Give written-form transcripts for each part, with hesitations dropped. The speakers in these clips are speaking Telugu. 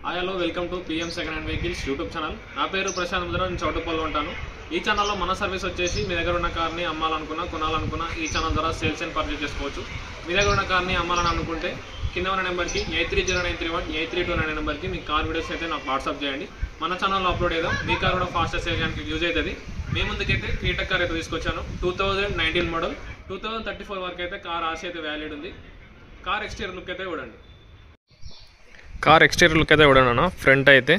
Hello welcome to PM second hand vehicles YouTube channel. నా పేరు ప్రశాంత్ ముద్ర. నేను చౌటుప్పల్లో ఉంటాను. ఈ ఛానల్లో మన సర్వీస్ వచ్చేసి మీ దగ్గర ఉన్న కార్ని అమ్మాలనుకున్నా కొనాలనుకున్నా ఈ ఛానల్ ద్వారా సేల్స్ అండ్ పర్చేజ్ చేసుకోవచ్చు. మీ దగ్గర ఉన్న కార్ని అమ్మాలని అనుకుంటే కింద ఉన్న నెంబర్కి 830931 8329 నెంబర్కి మీ కార్ వీడియోస్ అయితే నాకు వాట్సాప్ చేయండి. మన ఛానల్లో అప్లోడ్ చేద్దాం. మీ కార్ కూడా ఫాస్ట్గా సేల్ చేయడానికి యూజ్ అవుతుంది. మీ ముందుకైతే క్రీటా కార్ అయితే తీసుకొచ్చాను. 2019 మోడల్ 2034 వరకు అయితే కార్ ఆర్సీ అయితే వ్యాలిడ్ ఉంది. కార్ ఎక్స్టీరియర్ లుక్ అయితే చూడండి. కార్ ఎక్స్టీరియర్ లుక్ అయితే చూడండి. ఫ్రంట్ అయితే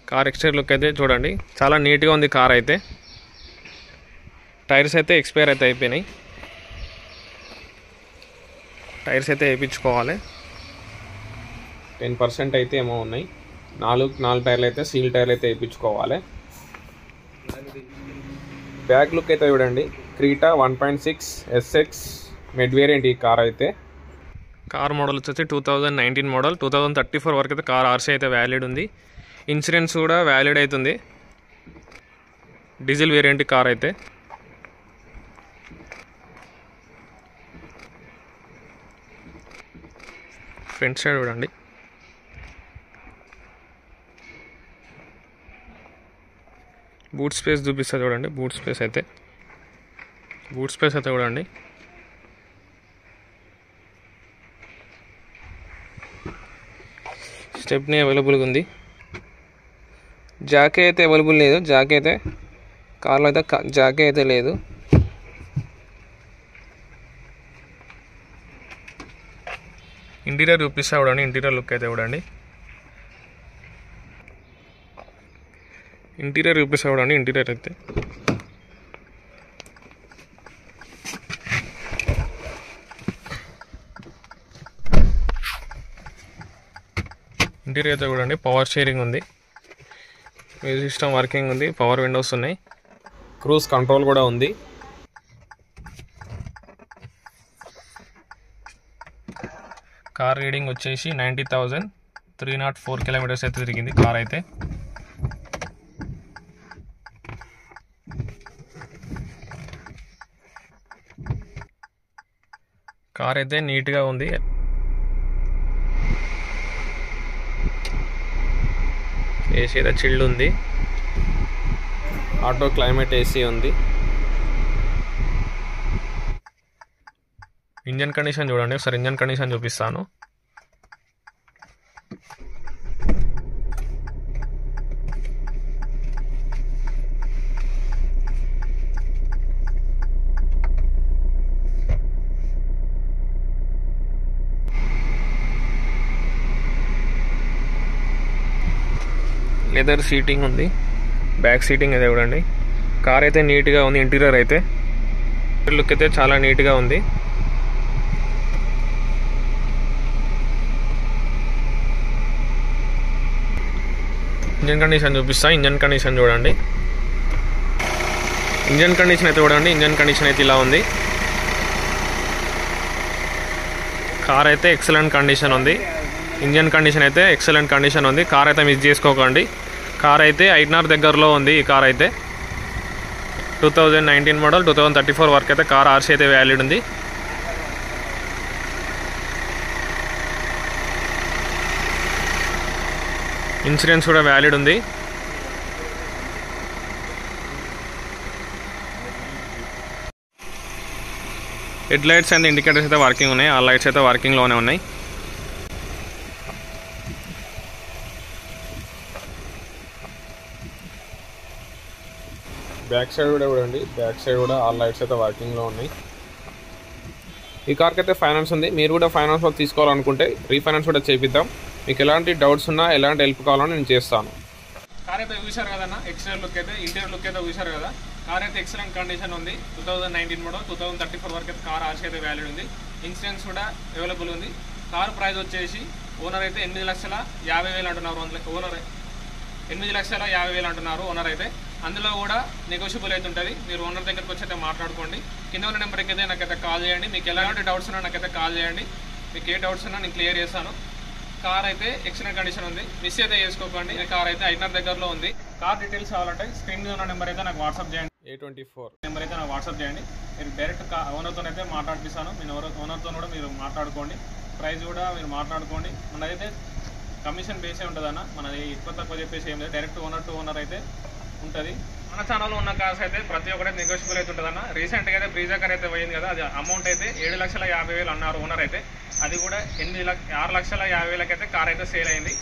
కార్ ఎక్స్టీరియర్ లుక్ అయితే చూడండి, చాలా నీట్గా ఉంది కార్ అయితే. టైర్స్ అయితే ఎక్స్పైర్ అయితే అయిపోయినాయి. టైర్స్ అయితే వేయించుకోవాలి. 10% అయితే ఏమో ఉన్నాయి. నాలుగు టైర్లు అయితే సీల్ టైర్లు అయితే వేయించుకోవాలి. బ్యాక్ లుక్ అయితే చూడండి. క్రీటా 1.6 SX మిడ్ వేరియంట్ ఈ కార్ అయితే. కార్ మోడల్ వచ్చేసి 2019 మోడల్ 2034 వరకు అయితే కార్ ఆర్సీ అయితే వ్యాలిడ్ ఉంది. ఇన్సూరెన్స్ కూడా వ్యాలిడ్ అవుతుంది. డీజిల్ వేరియంట్ కార్ అయితే. ఫ్రంట్ సైడ్ చూడండి. బూట్ స్పేస్ చూపిస్తుంది చూడండి. బూట్ స్పేస్ అయితే చూడండి. స్టెప్నీ అవైలబుల్గా ఉంది. జాకీ అయితే అవైలబుల్ లేదు. జాకీ అయితే కార్లో అయితే జాకీ అయితే లేదు. ఇంటీరియర్ చూపిస్తా చూడండి. ఇంటీరియర్ లుక్ అయితే చూడండి. ఇంటీరియర్ అయితే చూడండి. పవర్ షేరింగ్ ఉంది. మ్యూజిక్ సిస్టమ్ వర్కింగ్ ఉంది. పవర్ విండోస్ ఉన్నాయి. క్రూజ్ కంట్రోల్ కూడా ఉంది. కార్ రీడింగ్ వచ్చేసి 90,304 కిలోమీటర్స్ అయితే తిరిగింది కార్ అయితే. కార్ అయితే నీట్గా ఉంది. ఏసీ అయితే చిల్డ్ ఉంది. ఆటో క్లైమేట్ ఏసీ ఉంది. ఇంజన్ కండిషన్ చూడండి. ఒకసారి ఇంజన్ కండిషన్ చూపిస్తాను. లెదర్ సీటింగ్ ఉంది. బ్యాక్ సీటింగ్ అయితే చూడండి. కార్ అయితే నీట్గా ఉంది. ఇంటీరియర్ అయితే లుక్ అయితే చాలా నీట్గా ఉంది. ఇంజన్ కండిషన్ చూపిస్తా. ఇంజన్ కండిషన్ చూడండి. ఇంజన్ కండిషన్ అయితే ఇలా ఉంది. కార్ అయితే ఎక్సలెంట్ కండిషన్ ఉంది. ఇంజన్ కండిషన్ అయితే ఎక్సలెంట్ కండిషన్ ఉంది. కార్ అయితే మిస్ చేసుకోకండి. కార్ అయితే ఐట్నార్ దగ్గరలో ఉంది. ఈ కార్ అయితే 2019 మోడల్ 2034 వరకు అయితే కార్ ఆర్సీ అయితే వ్యాలిడ్ ఉంది. ఇన్సూరెన్స్ కూడా వ్యాలిడ్ ఉంది. హెడ్ లైట్స్ అండ్ ఇండికేటర్స్ అయితే వర్కింగ్ ఉన్నాయి. ఆ లైట్స్ అయితే వర్కింగ్లోనే ఉన్నాయి. బ్యాక్ సైడ్ కూడా చూడండి. బ్యాక్ సైడ్ కూడా ఆల్ లైట్స్ అయితే వర్కింగ్లో ఉన్నాయి. ఈ కార్కి అయితే ఫైనాన్స్ ఉంది. మీరు కూడా ఫైనాన్స్లో తీసుకోవాలనుకుంటే రీఫైనాన్స్ కూడా చేపిద్దాం. మీకు ఎలాంటి డౌట్స్ ఉన్నా ఎలాంటి హెల్ప్ కావాలని నేను చేస్తాను. కార్ అయితే చూశారు కదన్నా. ఎక్స్టీరియర్ లుక్ అయితే ఇంటీరియర్ లుక్ అయితే చూశారు కదా. కార్ అయితే ఎక్సలెంట్ కండిషన్ ఉంది. 2019 మోడల్ 2034 వరకు అయితే కార్ ఆర్సీ అయితే వ్యాలిడ్ ఉంది. ఇన్సూరెన్స్ కూడా అవైలబుల్ ఉంది. కార్ ప్రైస్ వచ్చేసి ఓనర్ అయితే 8,50,000 అంటున్నారు. ఓనర్ 8,50,000 అంటున్నారు ఓనర్ అయితే. అందులో కూడా నెగోషియబుల్ అయితే ఉంటుంది. మీరు ఓనర్ దగ్గరికి వచ్చి అయితే మాట్లాడుకోండి. కింద ఉన్న నెంబర్కి అయితే నాకైతే కాల్ చేయండి. మీకు ఎలాంటి డౌట్స్ ఉన్నా నాకైతే కాల్ చేయండి. మీకు ఏ డౌట్స్ ఉన్నా నేను క్లియర్ చేస్తాను. కార్ అయితే ఎక్సలెంట్ కండిషన్ ఉంది. మిస్ అయితే చేసుకోకండి. కార్ అయితే ఐట్నార్ దగ్గరలో ఉంది. కార్ డీటెయిల్స్ కావాలంటే స్క్రీన్ మీద ఉన్న నెంబర్ అయితే నాకు వాట్సాప్ చేయండి. A24 నెంబర్ అయితే నాకు వాట్సాప్ చేయండి. మీరు డైరెక్ట్ ఓనర్తో అయితే మాట్లాడిస్తాను. మీ ఓనర్తో కూడా మీరు మాట్లాడుకోండి. ప్రైస్ కూడా మీరు మాట్లాడుకోండి. మనదైతే కమిషన్ బేసే ఉంటుందన్న, మనది ఎక్కువ తక్కువ చెప్పేసి ఏం లేదు, డైరెక్ట్ ఓనర్ టు ఓనర్ అయితే ఉంటుంది. మన ఛానల్లో ఉన్న కార్స్ అయితే ప్రతి ఒక్కటి నెగోషియబుల్ అయితే ఉంటుందన్న. రీసెంట్గా అయితే బ్రీజా కార్ అయితే పోయింది కదా, అది అమౌంట్ అయితే 7,50,000 అన్నారు ఓనర్ అయితే, అది కూడా 6,50,000 అయితే కార్ అయితే సేల్ అయింది.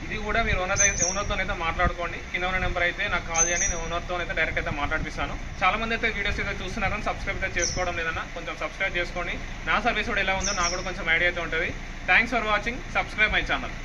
ఇది కూడా మీరు ఓనర్తో అయితే మాట్లాడుకోండి. కింద ఉన్న నెంబర్ అయితే నాకు కాల్ చేయండి, నేను ఓనర్తో అయితే డైరెక్ట్ అయితే మాట్లాడిపిస్తాను. చాలా మంది అయితే వీడియోస్ అయితే చూస్తున్నారని సబ్స్క్రైబ్ అయితే చేసుకోవడం లేదన్నా, కొంచెం సబ్స్క్రైబ్ చేసుకోండి. నా సర్వీస్ కూడా ఎలా ఉందో నాకు కూడా కొంచెం ఐడియా అయితే ఉంటుంది. Thanks for watching, subscribe my channel.